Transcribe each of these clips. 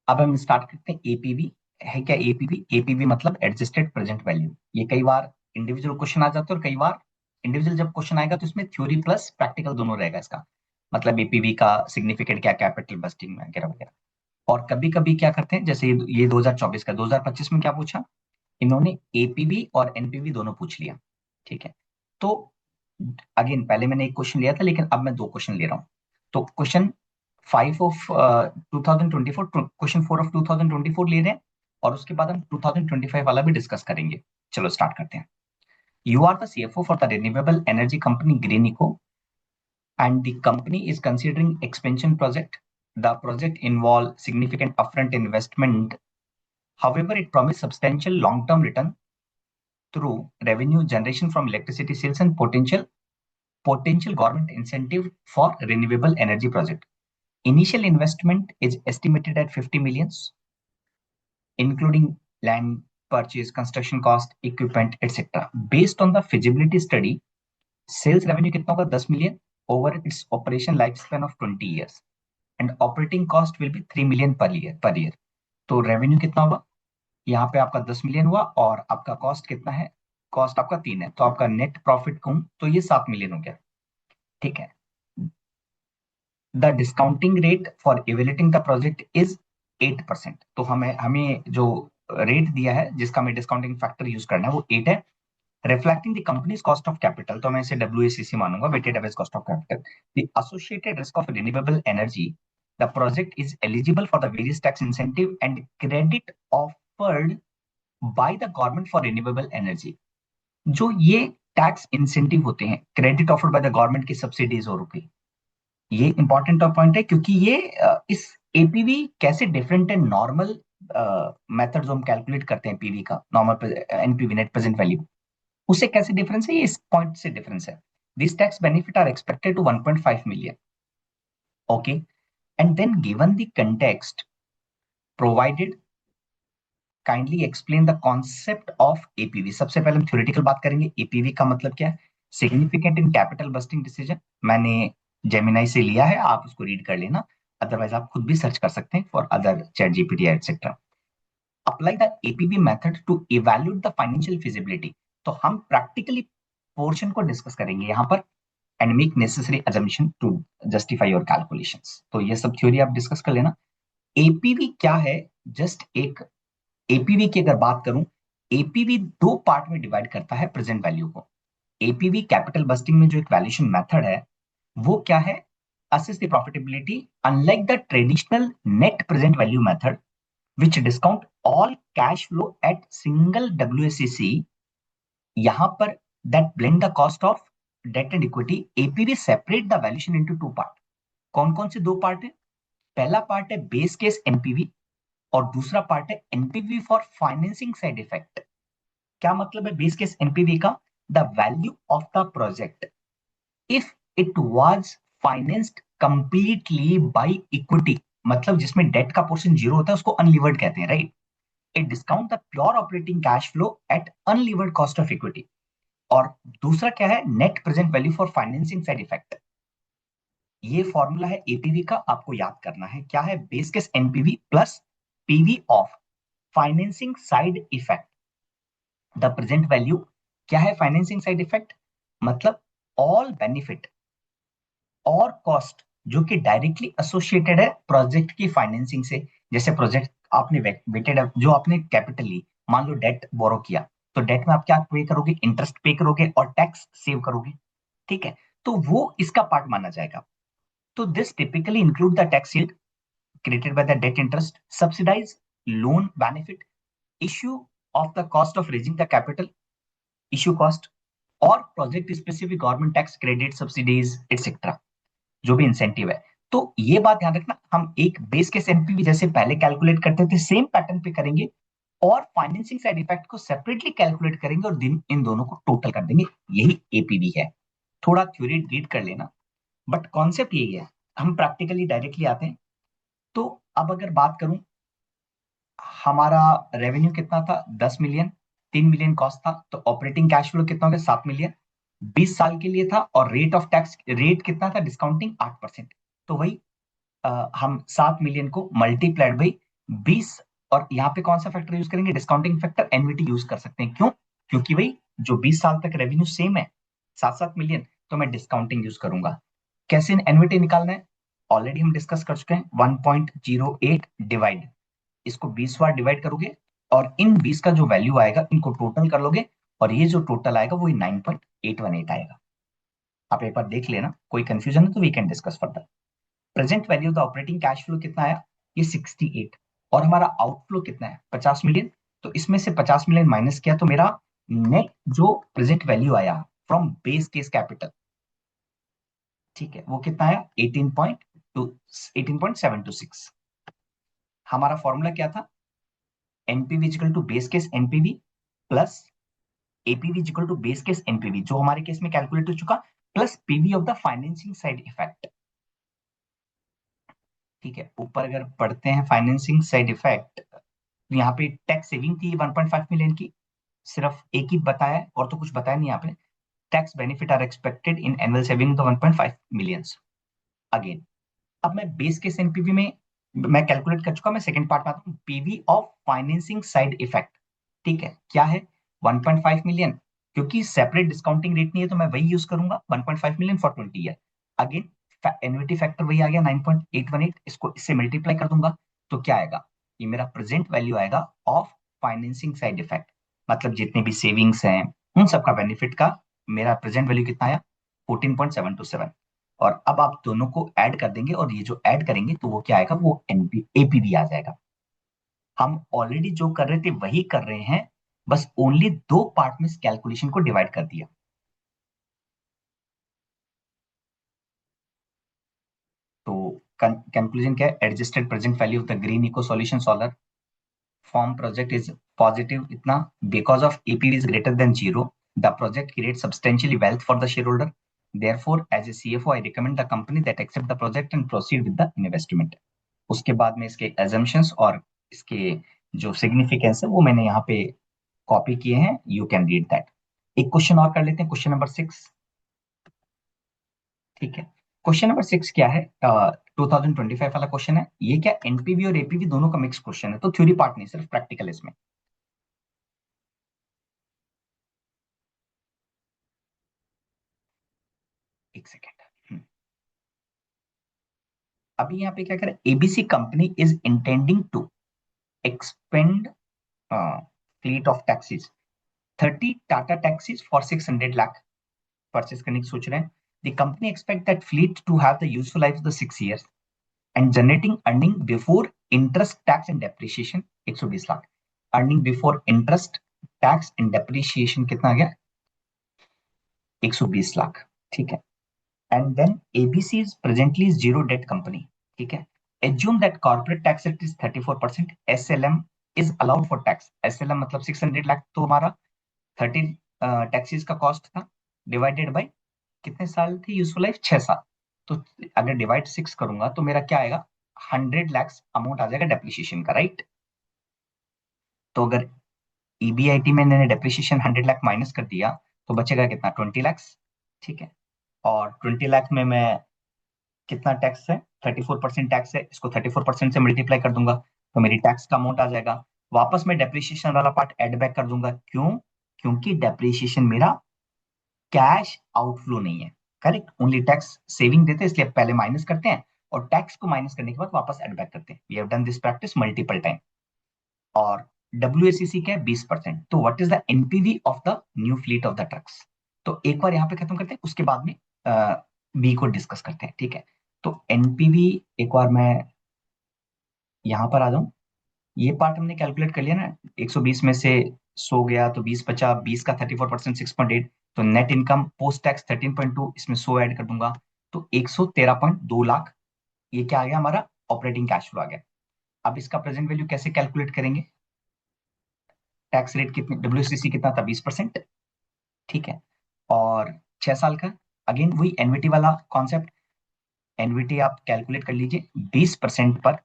अब हम स्टार्ट करते हैं। एपीवी है क्या? एपीवी, एपीवी मतलब एडजस्टेड प्रेजेंट वैल्यू। ये कई बार इंडिविजुअल क्वेश्चन आ जाता है, और कई बार इंडिविजुअल जब क्वेश्चन आएगा तो इसमें थ्योरी प्लस प्रैक्टिकल दोनों रहेगा इसका। मतलब एपीवी का सिग्निफिकेंट क्या, कैपिटल बस्टिंग वगैरह वगैरह। और कभी कभी क्या करते हैं, जैसे ये 2024 का, 2025 में क्या पूछा इन्होंने, एपीवी और एनपीवी दोनों पूछ लिया। ठीक है। तो अगेन पहले मैंने एक क्वेश्चन लिया था, लेकिन अब मैं दो क्वेश्चन ले रहा हूँ। तो क्वेश्चन 5 ऑफ 2024, क्वेश्चन 4 ऑफ 2024 ले रहे हैं, और उसके बाद हम 2025 वाला भी डिस्कस करेंगे। चलो स्टार्ट करते हैं। You are the CFO for the renewable energy company Greenko, and the company is considering expansion project. The project involve significant upfront investment. However, it promises substantial long-term return through revenue generation from electricity sales and potential government incentive for renewable energy project. Initial investment is estimated at 50 millions, including land purchase, construction cost, equipment, etc. Based on the feasibility study, sales revenue कितना होगा? 10 million over its operation lifespan of 20 years, and operating cost will be 3 million per year. तो revenue कितना होगा? यहाँ पे आपका 10 million हुआ, और आपका कॉस्ट कितना है? कॉस्ट आपका 3 है, तो आपका नेट प्रॉफिट कहूं तो ये 7 मिलियन हो गया। ठीक है। The discounting rate for evaluating the project is 8%। तो हमें हमें जो रेट दिया है जिसका हमें डिस्काउंटिंग फैक्टर यूज करना है वो 8 है। Reflecting the company's cost of capital, तो मैं इसे डब्ल्यूएसीसी मानूंगा, weighted average cost of capital. The associated risk of renewable energy, the project is eligible for the various tax incentive and credit offered by the government for renewable energy. जो ये tax incentive होते हैं, credit offered by the government की subsidies और रुपए, ये important point है, क्योंकि ये इस एपीवी कैसे डिफरेंट है नॉर्मल मेथड जो हम कैलकुलेट करते हैं पीवी का, normal NPV net present value, उससे कैसे डिफरेंस है, ये इस पॉइंट से डिफरेंस है। This tax benefit are expected to 1.5 million. Okay. And then given the context provided, kindly explain the concept of APV. सबसे पहले हम थ्योरेटिकल बात करेंगे। एपीवी का मतलब क्या है? Significant in capital budgeting decision. मैंने जेमिनाई से लिया है, आप उसको रीड कर लेना, अदरवाइज आप खुद भी सर्च कर सकते हैं for other ChatGPT etcetera. Apply the APV method to evaluate the financial feasibility. तो हम प्रैक्टिकली पोर्शन को डिस्कस करेंगे यहाँ पर, and make necessary assumption to justify your calculations. तो ये सब थ्योरी आप डिस्कस कर लेना। एपीवी क्या है? जस्ट एक एपीवी की अगर बात करूं, एपीवी दो पार्ट में डिवाइड करता है प्रेजेंट वैल्यू को। एपीवी कैपिटल बस्टिंग में जो एक वैल्यूएशन मेथड है वो क्या है? Assess the profitability unlike the traditional net present value method which discount all cash flow at single WACC. यहां पर that blend the cost of debt and equity. APV separate the valuation into two part. कौन कौन से दो part है? पहला part है base case NPV, और दूसरा पार्ट है NPV for financing side effect. क्या मतलब है बेस केस एनपीवी का? The value of the project if it was financed completely by equity, मतलब जिसमें डेट का पोर्शन जीरो होता है उसको अनलीवर्ड कहते हैं, right? It discount the pure operating cash flow at unlevered cost of equity. और दूसरा क्या है? Net present value for financing side effect. ये फॉर्मूला है एपीवी का, आपको याद करना है। क्या है? Base case NPV plus PV of financing side effect. The present value क्या है? फाइनेंसिंग साइड इफेक्ट मतलब ऑल बेनिफिट और कॉस्ट जो कि डायरेक्टली एसोसिएटेड है प्रोजेक्ट की फाइनेंसिंग से। जैसे प्रोजेक्ट आपने वेटेड, जो आपने कैपिटल ली, मान लो डेट बोरो किया, तो डेट में आप क्या पे करोगे? इंटरेस्ट पे करोगे और टैक्स सेव करोगे। ठीक है। तो वो इसका पार्ट माना जाएगा। तो this typically include the tax shield created by the debt interest, subsidize loan benefit, issue of the cost of raising the capital, issue cost, और project specific government tax credit subsidies etcetera, जो भी incentive है। तो ये बात ध्यान रखना, हम एक बेस केस एनपीवी जैसे पहले कैलकुलेट करते थे सेम पैटर्न पे करेंगे, और फाइनेंसिंग साइड इफेक्ट को सेपरेटली कैलकुलेट करेंगे, और दिन इन दोनों को टोटल कर देंगे। यही एपीवी है। थोड़ा थ्योरी रीड कर लेना, बट कॉन्सेप्ट यही है। हम प्रैक्टिकली डायरेक्टली आते हैं। तो अब अगर बात करूं, हमारा रेवेन्यू कितना था? 10 मिलियन। 3 मिलियन कॉस्ट था, तो ऑपरेटिंग कैश फ्लो कितना हो गया? 7 मिलियन। 20 साल के लिए था, और रेट ऑफ टैक्स रेट कितना था? डिस्काउंटिंग 8%। तो वही हम 7 मिलियन को मल्टीप्लाइड बाई 20, और यहाँ पे कौन सा फैक्टर यूज करेंगे, डिस्काउंटिंग फैक्टर एनवीटी यूज कर सकते हैं। क्यों? क्योंकि भाई जो 20 साल तक रेवेन्यू सेम है 7-7 मिलियन, तो मैं डिस्काउंटिंग यूज करूंगा। कैसे एनवीटी निकालना है, ऑलरेडी हम डिस्कस कर चुके हैं, 1.08 डिवाइड, इसको 20 बार डिवाइड करोगे और इन 20 का जो वैल्यू आएगा इनको टोटल कर लोगे, और ये जो टोटल आएगा वो 9.818 आएगा। आप एक बार देख लेना, कोई कंफ्यूजन है तो we can discuss further. Present value the operating cash flow कितना आया, ये 68, और हमारा आउटफ्लो कितना है 50 मिलियन। तो इसमें से 50 मिलियन माइनस किया तो मेरा नेट जो प्रेजेंट वैल्यू आया फ्रॉम बेस केस कैपिटल, ठीक है, वो कितना आया 18.726। हमारा फॉर्मूला क्या था, NPV equal to base case NPV plus APV equal to base case NPV, जो हमारे केस में कैलकुलेट हो चुका, plus PV of the financing side effect. ठीक है, ऊपर अगर पढ़ते हैं फाइनेंसिंग साइड इफेक्ट, यहाँ पे टैक्स सेविंग थी 1.5 मिलियन की, सिर्फ एक ही बताया है और तो कुछ बताया नहीं यहाँ पे। Tax benefit are expected in annual saving the 1.5 millions. Again, अब मैं बेस केस एनपीवी में मैं कैलकुलेट कर चुका, मैं सेकंड पार्ट में आता हूँ, PV of financing side effect. ठीक है, क्या है 1.5 मिलियन, क्योंकि सेपरेट डिस्काउंटिंग रेट नहीं है तो मैं वही यूज करूंगा 1.5 million for 20 year. Again annuity factor वही आ गया 9.818, इसको इससे मल्टीप्लाई कर दूंगा तो क्या आएगा, ये मेरा प्रेजेंट वैल्यू आएगा ऑफ फाइनेंसिंग साइड इफेक्ट, मतलब जितने भी सेविंग्स हैं उन सबका बेनिफिट का मेरा प्रेजेंट वैल्यू कितना आया 14.727। और अब आप दोनों को ऐड कर देंगे और ये जो ऐड करेंगे तो वो क्या आएगा, वो एनपी एपीवी आ जाएगा। हम ऑलरेडी जो कर रहे थे वही कर रहे हैं, बस ओनली दो पार्ट में इस कैलकुलेशन को डिवाइड कर दिया। तो कंक्लूजन क्या है, adjusted present value of the green eco solution solar form project is positive इतना, because of APV is greater than zero, the project create substantially wealth for the share holder, therefore as a CFO I recommend the company that accept the project and proceed with the investment। उसके बाद में इसके assumptions और इसके जो significance है वो मैंने यहाँ पे कॉपी किए हैं, यू कैन रीड दैट। एक क्वेश्चन और कर लेते हैं, क्वेश्चन नंबर 6। ठीक है, क्वेश्चन नंबर 6 क्या है, 2025 वाला क्वेश्चन है। ये क्या एनपीवी और एपीवी दोनों का मिक्स क्वेश्चन है, तो थ्योरी पार्ट नहीं, सिर्फ प्रैक्टिकल इसमें। एक सेकेंड, अभी यहाँ पे क्या करें, ABC company is intending to expand fleet of taxis 30 Tata taxis for 600 lakh purchase करने की सोच रहे हैं। The company expect that fleet to have the useful life of the 6 years and generating earning before interest tax and depreciation 120 lakh. Earning before interest tax and depreciation कितना आ गया, 120 लाख। ठीक है, and then ABC is presently zero debt company. ठीक है, assume that corporate tax rate is 34%, SLM is allowed for tax, SLM मतलब 600 लाख, तो हमारा 30 टैक्सीज का कॉस्ट था, डिवाइडेड बाय कितने साल थी यूजफुल लाइफ, 6 साल। तो अगर डिवाइड 6 करूंगा तो मेरा क्या आएगा, 100 लाख अमाउंट आ जाएगा डेप्रिसिएशन का, राइट। तो अगर ईबीआईटी में मैंने डेप्रिसिएशन 100 लाख माइनस कर दिया तो बचेगा कितना, 20 लाख। ठीक है, और 20 लाख में मैं कितना टैक्स है, 34% टैक्स है, इसको 34% से मल्टीप्लाई कर दूंगा तो मेरी टैक्स का अमाउंट आ जाएगा। वापस मैं डेप्रिसिएशन वाला पार्ट ऐड बैक कर दूंगा, क्यों, क्योंकि डेप्रिसिएशन मेरा कैश आउटफ्लो नहीं है, करेक्ट, ओनली टैक्स सेविंग देते हैं इसलिए पहले माइनस करते हैं और टैक्स को माइनस करने के बाद वापस ऐड बैक करते हैं। We have done this practice multiple time. और डब्ल्यूएसीसी क्या है 20%, तो what is the NPV of the new fleet of the trucks. तो एक बार यहाँ पे खत्म करते हैं, उसके बाद में बी को डिस्कस करते हैं। ठीक है, तो एनपीवी एक बार मैं यहाँ पर आ जाऊं, ये पार्ट हमने कैलकुलेट कर लिया ना, 120 में से 100 गया तो 20 बचा, 20 का 34% 6.8, तो नेट इनकम पोस्ट टैक्स 13.2, इसमें 100 ऐड कर दूंगा तो 113.2 लाख, ये क्या आ गया हमारा ऑपरेटिंग कैश फ्लो आ गया। अब इसका प्रेजेंट वैल्यू कैसे कैलकुलेट करेंगे, टैक्स रेट कितनी, डब्ल्यूसीसी कितना था 20%। ठीक है, और 6 साल का, अगेन वही एनवीटी वाला कॉन्सेप्ट, एनवीटी आप कैलकुलेट कर लीजिए 20% पर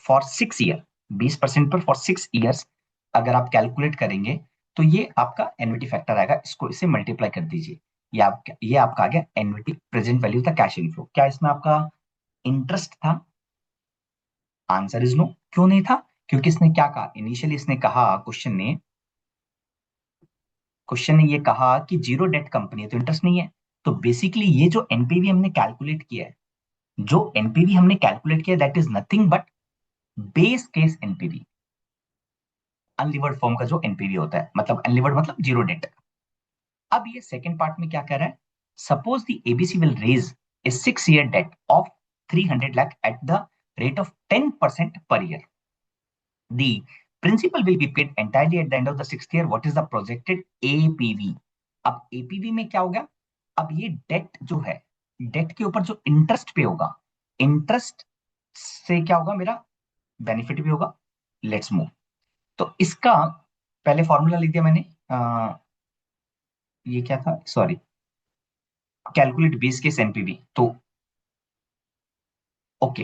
फॉर 6 ईयर, 20% पर फॉर 6 ईयर्स अगर आप कैलकुलेट करेंगे तो ये आपका एनवीटी फैक्टर आएगा, इसको इसे मल्टीप्लाई कर दीजिए, ये आपका आ गया एनवीटी प्रेजेंट वैल्यू था कैश इनफ्लो। क्या इसमें आपका इंटरेस्ट था, आंसर इज नो। क्यों नहीं था, क्योंकि इसने क्या कहा इनिशियली, इसने कहा क्वेश्चन ने ये कहा कि जीरो डेट कंपनी है तो इंटरेस्ट नहीं है। तो बेसिकली ये जो एनपीवी हमने कैलकुलेट किया है, जो एनपीवी हमने कैलकुलेट किया that is nothing but base case NPV, unlevered form का जो एनपीवी होता है, मतलब अनलिवर्ड मतलब जीरो डेट। अब ये सेकंड पार्ट में क्या कह रहा है, suppose the ABC will raise a 6 year debt of 300 lakh at the rate of 10% per year. The principal will be paid entirely at the end of the 6th year. What is the projected APV? अब APV में क्या हो गया, अब ये date जो है, date के ऊपर जो इंटरेस्ट पे होगा, इंटरेस्ट से क्या होगा, मेरा बेनिफिट भी होगा। Let's move. तो इसका पहले फॉर्मूला लिख दिया मैंने, ये क्या था, sorry, calculate base case NPV. तो okay,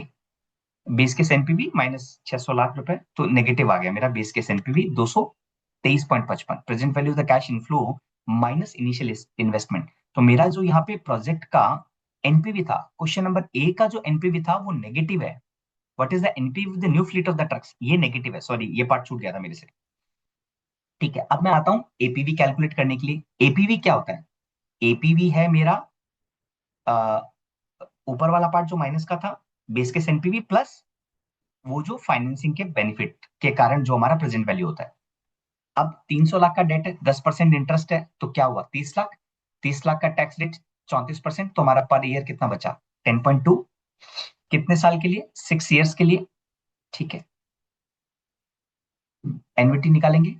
base case NPV minus 600 lakh रुपए, तो नेगेटिव आ गया मेरा base case NPV 223.55। Present value of the cash inflow minus initial investment. तो मेरा जो यहाँ पे प्रोजेक्ट का एनपीवी था, क्वेश्चन नंबर ए का जो एनपीवी था वो नेगेटिव है। What is the NPV of the new fleet of the trucks, ये नेगेटिव है, सॉरी ये पार्ट छूट गया था मेरे से। ठीक है, अब मैं आता हूँ एपीवी कैलकुलेट करने के लिए। एपीवी क्या होता है, एपीवी है मेरा ऊपर वाला पार्ट जो माइनस का था, बेस केस एनपीवी प्लस वो जो फाइनेंसिंग के बेनिफिट के कारण जो हमारा प्रेजेंट वैल्यू होता है। अब 300 लाख का डेट है, 10% इंटरेस्ट है, तो क्या हुआ 30 लाख। 30 लाख का टैक्स रेट 34%, तो हमारा पर ईयर कितना बचा 10.2। कितने साल के लिए, 6 years के लिए। ठीक है, एनविटी निकालेंगे।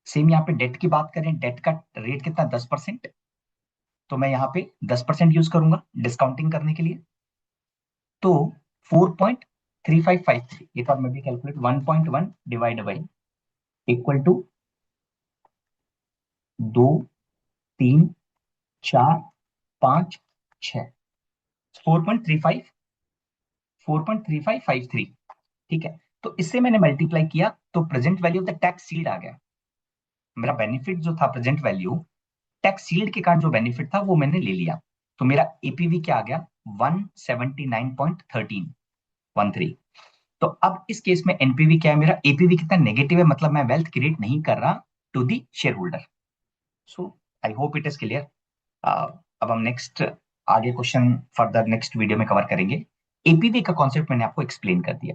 सेम यहाँ पे डेट की बात करें, डेट का रेट कितना 10%, तो मैं यहाँ पे 10% यूज करूंगा डिस्काउंटिंग करने के लिए। तो 4.3553, एक बार मैं भी calculate, 1.1 divide by equal to 2, 3, 4, 5, 6, 4.35, 4.3553। ठीक है, तो इससे मैंने मल्टीप्लाई किया तो present value of the tax shield आ गया। मेरा बेनिफिट जो था प्रेजेंट वैल्यू, टैक्स सील्ड के कारण जो बेनिफिट था वो मैंने ले लिया। तो मेरा एपीवी क्या आ गया, 179.13। तो अब इस केस में एनपीवी क्या है, मेरा एपीवी कितना नेगेटिव है, मतलब मैं वेल्थ क्रिएट नहीं कर रहा to the shareholder. So I hope it is clear. अब हम नेक्स्ट आगे क्वेश्चन फर्दर नेक्स्ट वीडियो में कवर करेंगे। एपीवी का कॉन्सेप्ट मैंने आपको एक्सप्लेन कर दिया।